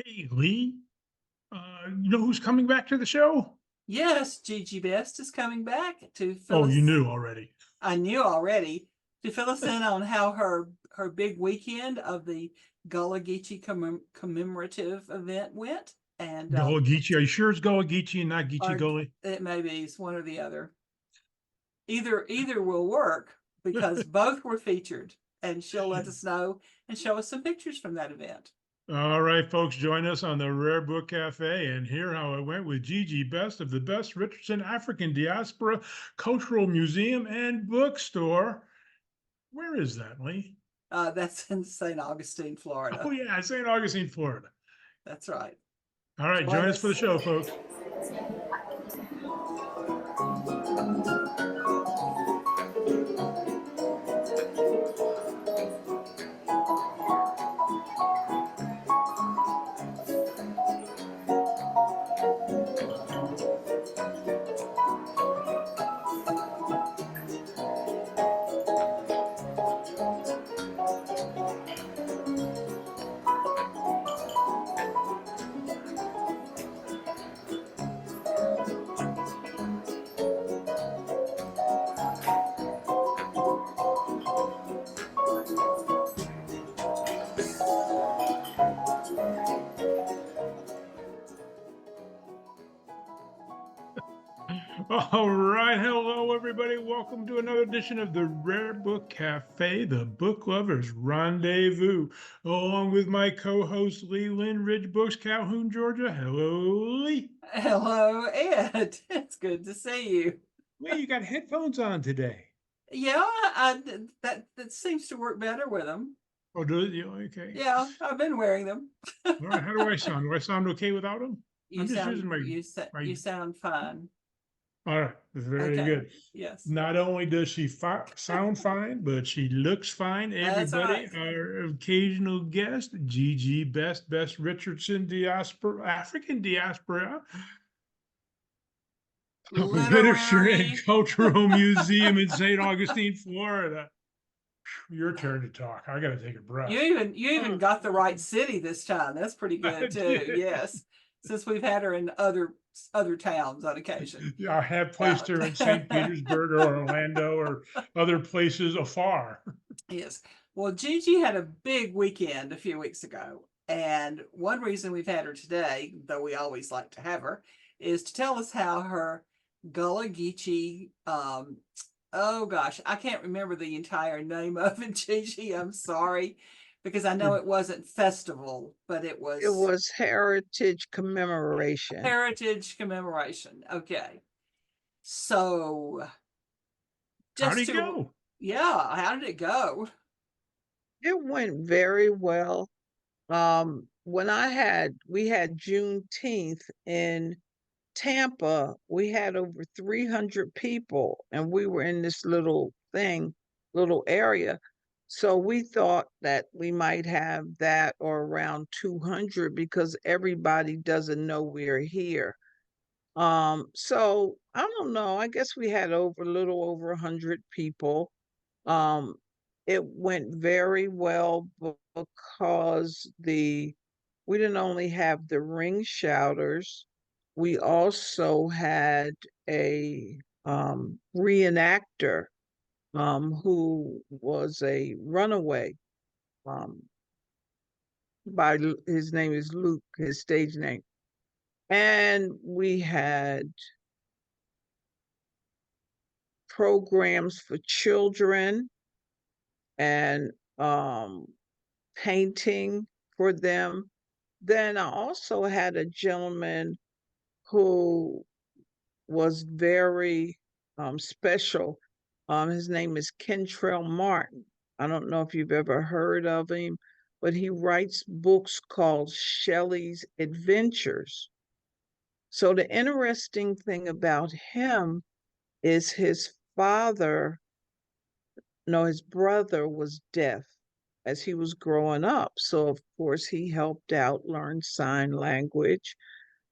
Hey, Lee, you know who's coming back to the show? Yes, Gigi Best is coming back to fill Oh, you us. knew already. I knew already to fill us in on how her big weekend of the Gullah Geechee commemorative event went, and Gullah Geechee. Are you sure it's Gullah Geechee and not Geechee or Gully? it maybe it's one or the other. Either will work because both were featured, and she'll let us know and show us some pictures from that event. All right, folks, join us on the Rare Book Cafe and hear how it went with Gigi Best of the Best Richardson African Diaspora Cultural Museum and Bookstore. Where is that, Lee? That's in St. Augustine, Oh, Florida. yeah, St. Augustine, Florida. That's right. All right, join us for the show, folks. All right, hello everybody. Welcome to another edition of the Rare Book Cafe, the book lovers rendezvous, along with my co-host Lee Lynn, Ridge Books, Calhoun, Georgia. Hello, Lee. Hello, Ed. It's good to see you. Lee, you got headphones on today. Yeah, that seems to work better with them. Oh, do you? Okay. Yeah, I've been wearing them. All right. How do I sound? Do I sound okay without them? You I'm just sound using my. you sound fine. All right. Very Okay. good. Yes, Not only does she sound fine, but she looks fine. that's Everybody, right. our occasional guest, Gigi Best Richardson Diaspora, African Diaspora Literature and Literary. Cultural Museum in St. Augustine, Florida. Your turn to talk. I got to take a breath. You even got the right city this time. That's pretty I good too. did. Yes, since we've had her in other towns on occasion. I have Uh, placed her in St. Petersburg or Orlando or other places afar. Yes. Well, Gigi had a big weekend a few weeks ago. And one reason we've had her today, though we always like to have her, is to tell us how her Gullah Geechee, oh gosh, I can't remember the entire name of it, Gigi. I'm sorry, because I know it wasn't festival, but it It was was Heritage Commemoration. Heritage Commemoration. Okay. So How'd just he to, go? yeah, how did it go? It went very well. We had Juneteenth in Tampa, we had over 300 people, and we were in this little area. So we thought that we might have that or around 200 because everybody doesn't know we're here. So I don't know. I guess we had over a little over 100 people. Um, it went very well because we didn't only have the ring shouters, we also had a reenactor who was a runaway. Um, his name is Luke, his stage name, and we had programs for children and painting for them. Then I also had a gentleman who was very special. His name is Kentrell Martin. I don't know if you've ever heard of him, but he writes books called Shelley's Adventures. So the interesting thing about him is his brother was deaf as he was growing up. So of course he helped out learn sign language.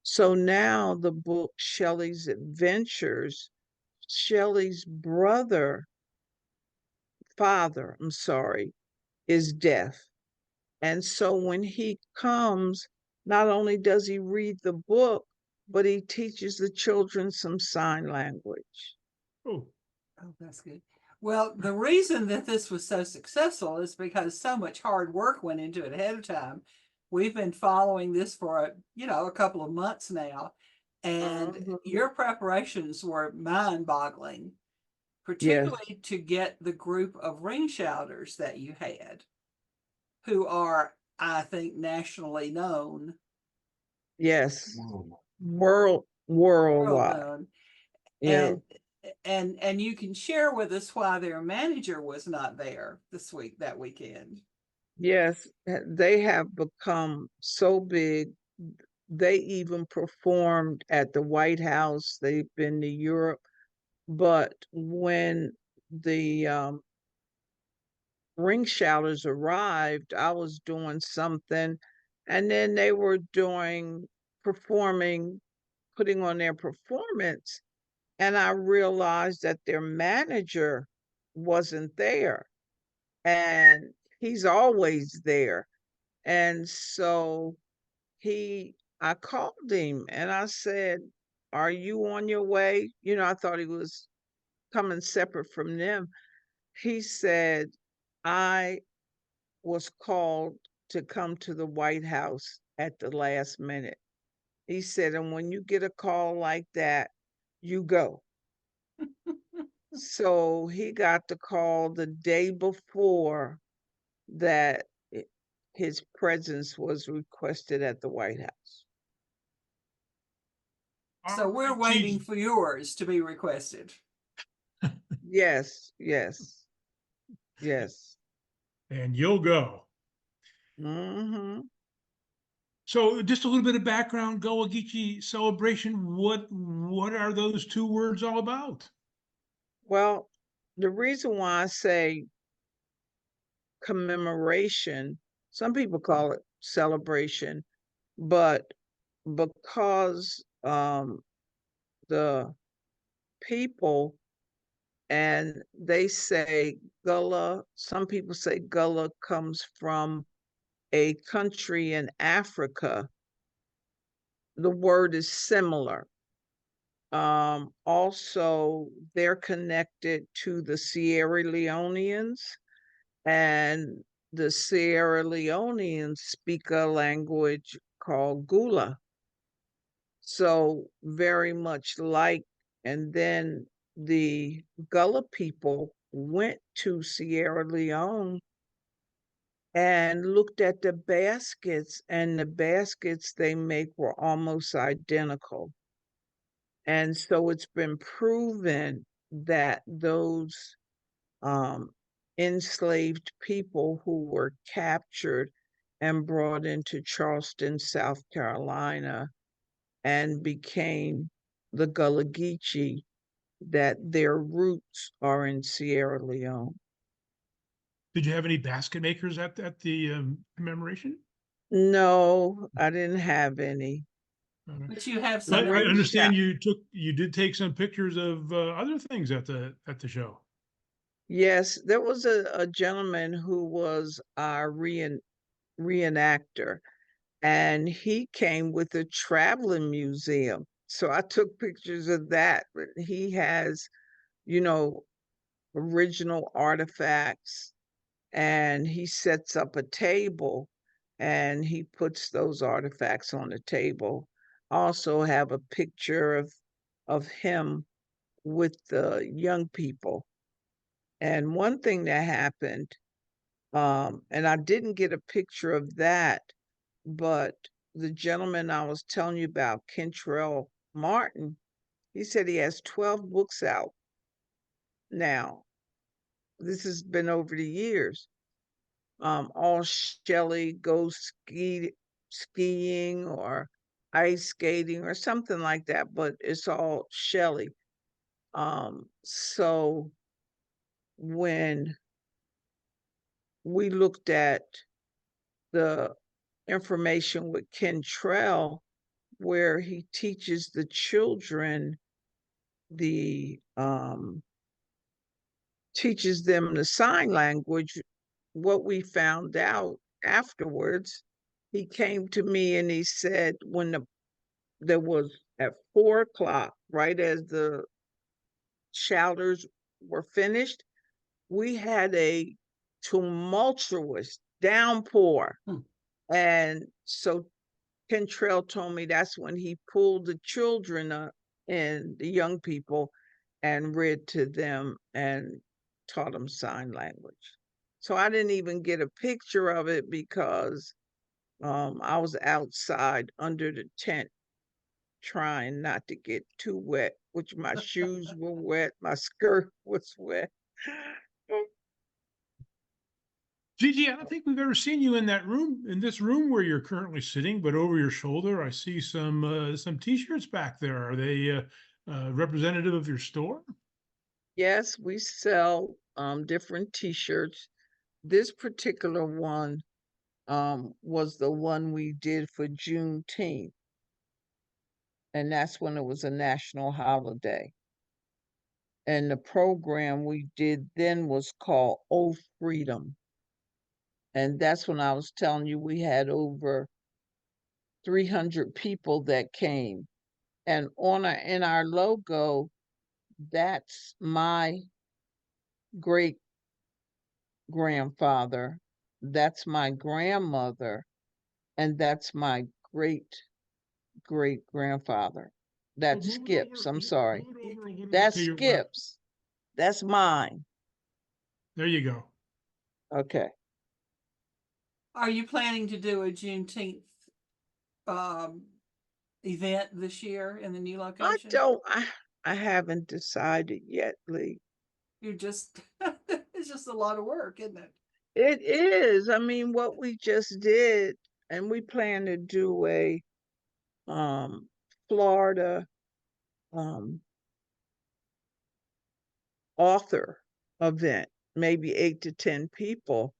So now the book Shelley's Adventures, Shelley's father, I'm sorry, is deaf. And so when he comes, not only does he read the book, but he teaches the children some sign language. Oh, Oh, that's good. Well, the reason that this was so successful is because so much hard work went into it ahead of time. We've been following this for a couple of months now, and Mhm. your preparations were mind-boggling, Yes, particularly to get the group of ring shouters that you had, who are, I think, nationally known, yes. world Worldwide. known, Yeah. and and you can share with us why their manager was not there that weekend. Yes, they have become so big. They even performed at the White House. They've been to Europe. But when the ring shouters arrived, I was doing something, and then they were performing, putting on their performance, and I realized that their manager wasn't there, and he's always there. And so I called him and I said, "Are you on your way?" I thought he was coming separate from them. He said, "I was called to come to the White House at the last minute." He said, "And when you get a call like that, you go." So he got the call the day before that his presence was requested at the White House. So all we're right, waiting Gigi. for yours to be requested. Yes, yes, yes. And you'll go. Hmm. So, just a little bit of background, Gullah Geechee celebration. What are those two words all about? Well, the reason why I say commemoration, some people call it celebration, but because the people, and they say Gullah, some people say Gullah comes from a country in Africa. The word is similar. Also, they're connected to the Sierra Leoneans, and the Sierra Leoneans speak a language called Gullah. So, very much like, and then the Gullah people went to Sierra Leone and looked at the baskets, and the baskets they make were almost identical. And so it's been proven that those um, enslaved people who were captured and brought into Charleston, South Carolina, and became the Gullah Geechee, that their roots are in Sierra Leone. Did you have any basket makers at the commemoration? No, I didn't have any. Uh, But you have but some I ring shout. understand you did take some pictures of other things at the show. Yes, there was a gentleman who was our reenactor, and he came with a traveling museum. So I took pictures of that. But he has, you know, original artifacts, and he sets up a table and he puts those artifacts on the table. I also have a picture of him with the young people. And one thing that happened, and I didn't get a picture of that, but the gentleman I was telling you about, Kentrell Martin, he said he has 12 books out now. This has been over the years. All Shelley goes skiing or ice skating or something like that, but it's all Shelley. So when we looked at the information with Kentrell, where he teaches the children the teaches them the sign language, what we found out afterwards he came to me and he said there was at 4 o'clock, right as the shouters were finished, we had a tumultuous downpour. And so Kentrell told me that's when he pulled the children up and the young people and read to them and taught them sign language. So I didn't even get a picture of it because I was outside under the tent trying not to get too wet, which my shoes were wet, my skirt was wet. Gigi, I don't think we've ever seen you in this room where you're currently sitting, but over your shoulder, I see some T-shirts back there. Are they representative of your store? Yes, we sell different t-shirts. This particular one was the one we did for Juneteenth, and that's when it was a national holiday. And the program we did then was called Oh Freedom. And that's when I was telling you we had over 300 people that came. And in our logo, that's my great grandfather, that's my grandmother, and that's my great great grandfather. Well, That skips, I'm sorry. move it over a little bit That to your left. skips. That's mine. There you go. Okay. Are you planning to do a Juneteenth event this year in the new location? I haven't decided yet, Lee. You're just, it's just a lot of work, isn't it? It is. I mean, what we just did, and we plan to do a Florida author event, maybe 8 to 10 people.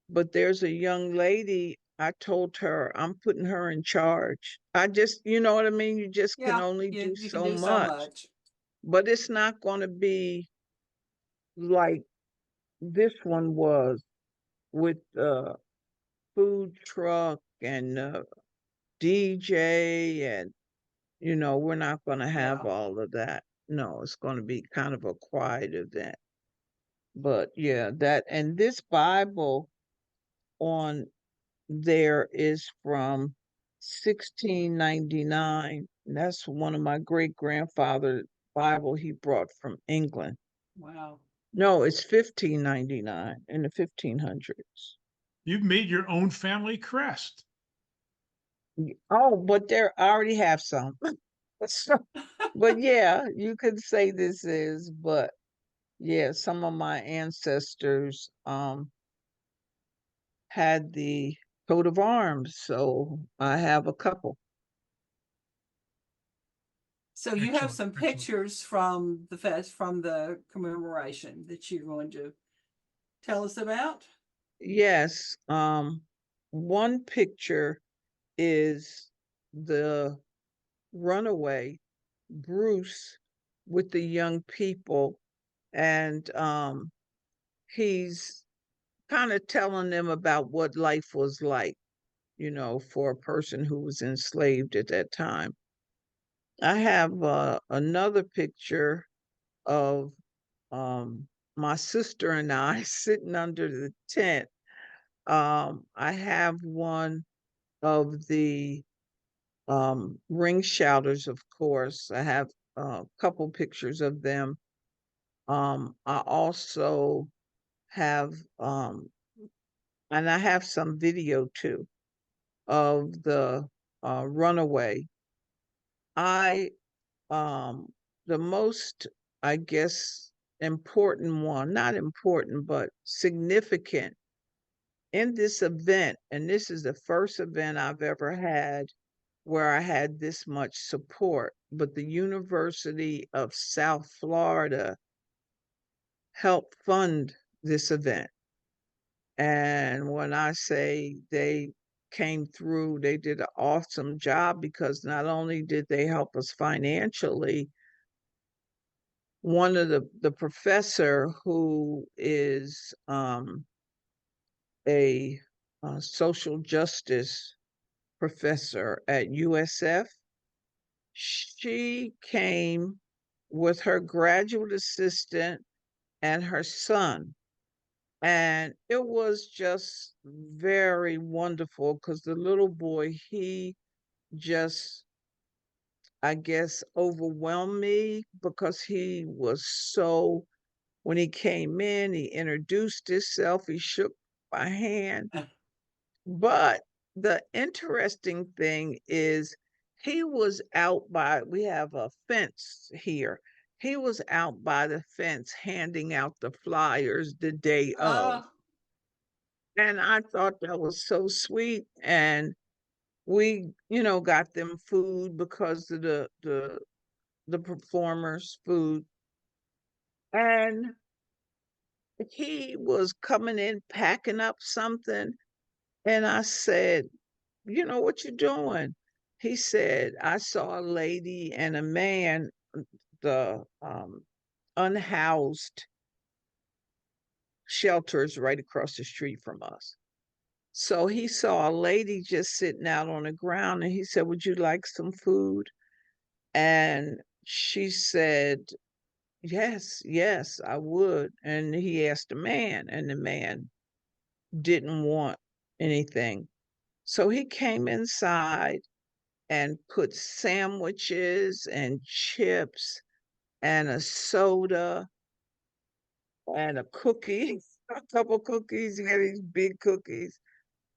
But there's a young lady, I told her I'm putting her in charge. I just, you know what I mean? You just can only do you can so do so much. much. But it's not going to be like this one was with the food truck and DJ, and we're not going to have Yeah. all of that. No, it's going to be kind of a quiet event. But yeah, that, and this Bible on there is from 1699. That's one of my great grandfather's Bible he brought from England. Wow. No, it's 1599 in the 1500s. You've made your own family crest. Oh, but I already have some. But yeah, you could say this is, but yeah, some of my ancestors had the coat of arms, so I have a couple. So you have Excellent, some excellent. pictures from the commemoration that you're going to tell us about? Yes, one picture is the runaway Bruce with the young people, and he's kind of telling them about what life was like, for a person who was enslaved at that time. I have another picture of my sister and I sitting under the tent. I have one of the ring shouters, of course. I have a couple pictures of them. I also have, and I have some video too of the runaway. I, the most, I guess, important one, not important, but significant in this event, and this is the first event I've ever had where I had this much support, but the University of South Florida helped fund this event. And when I say they came through, they did an awesome job, because not only did they help us financially, one of the professor who is a social justice professor at USF. She came with her graduate assistant and her son. And it was just very wonderful because the little boy, he just, I guess, overwhelmed me because he was so, when he came in, he introduced himself, he shook my hand. But the interesting thing is he was out by, we have a fence here. He was out by the fence handing out the flyers the day of. Oh, And I thought that was so sweet. And we, got them food because of the performers' food. And he was coming in packing up something. And I said, what you doing? He said, I saw a lady and a man, the unhoused shelters right across the street from us. So he saw a lady just sitting out on the ground and he said, would you like some food? And she said, yes, yes, I would. And he asked the man, and the man didn't want anything. So he came inside and put sandwiches and chips and a soda and a cookie, a couple cookies. He had these big cookies.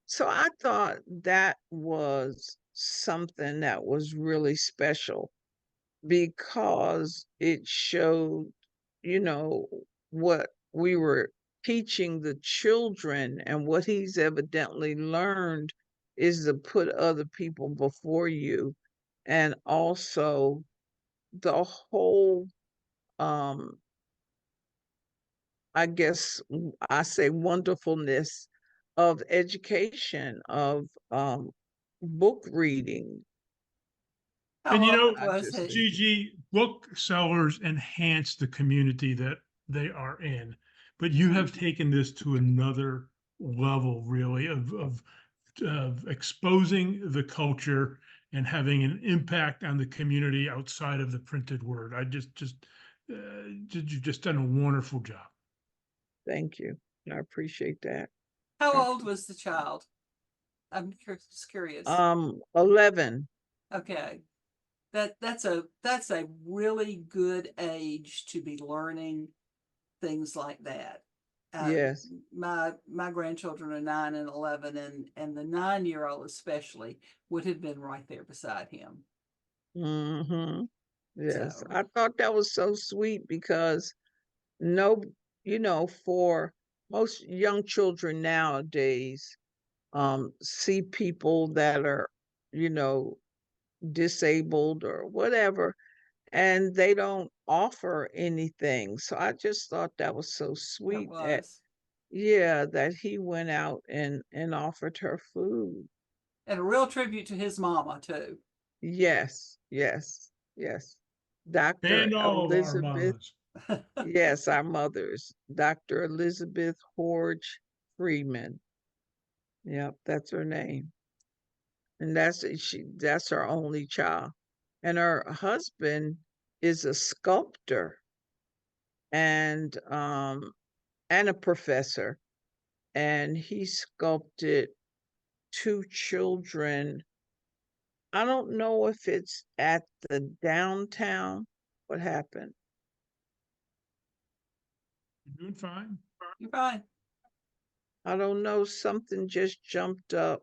So I thought that was something that was really special because it showed, you know, what we were teaching the children, and what he's evidently learned is to put other people before you. And also the whole, um, I guess I say wonderfulness of education, of book reading. how And you old know, I was just he? think, Gigi, booksellers enhance the community that they are in, but you have taken this to another level, really, of exposing the culture and having an impact on the community outside of the printed word. You've just done a wonderful job. thank you. I appreciate that. I How old appre- was the child? I'm just curious. 11. Okay. That's a really good age to be learning things like that. Yes. My grandchildren are 9 and 11, and the 9-year-old especially would have been right there beside him. Hmm. Yes. So I thought that was so sweet because no, for most young children nowadays, see people that are, you know, disabled or whatever, and they don't offer anything. So I just thought that was so it sweet that, was, yeah, that he went out and offered her food. and a real tribute to his mama too. Yes, yes, yes. Dr. And all of our Elizabeth, mamas. yes, our mothers, Dr. Elizabeth Horge Freeman. Yep, that's her name. And that's her only child. And her husband is a sculptor and a professor. And he sculpted two children. I don't know if it's at the downtown. What happened? You're doing fine. You're fine. I don't know. Something just jumped up.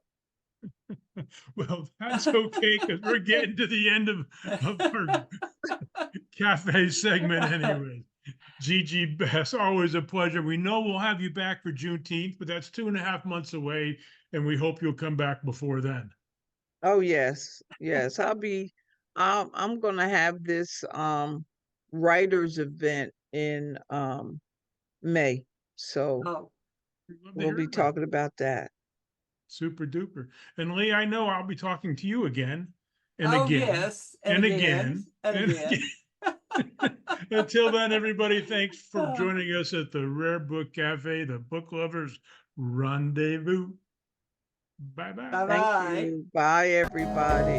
Well, that's okay because we're getting to the end of our cafe segment anyway. Gigi Bess, always a pleasure. We know we'll have you back for Juneteenth, but that's 2.5 months away, and we hope you'll come back before then. Oh yes, yes. I'm gonna have this writers event in May. So Oh, We'd love to we'll hear be about it. talking about that. Super duper. And Lee, I know I'll be talking to you again and oh again yes, and and again, again and and again. again. Until then, everybody, thanks for Oh. joining us at the Rare Book Cafe, the Book Lovers Rendezvous. Bye-bye. Bye Thank bye. you. Bye, everybody.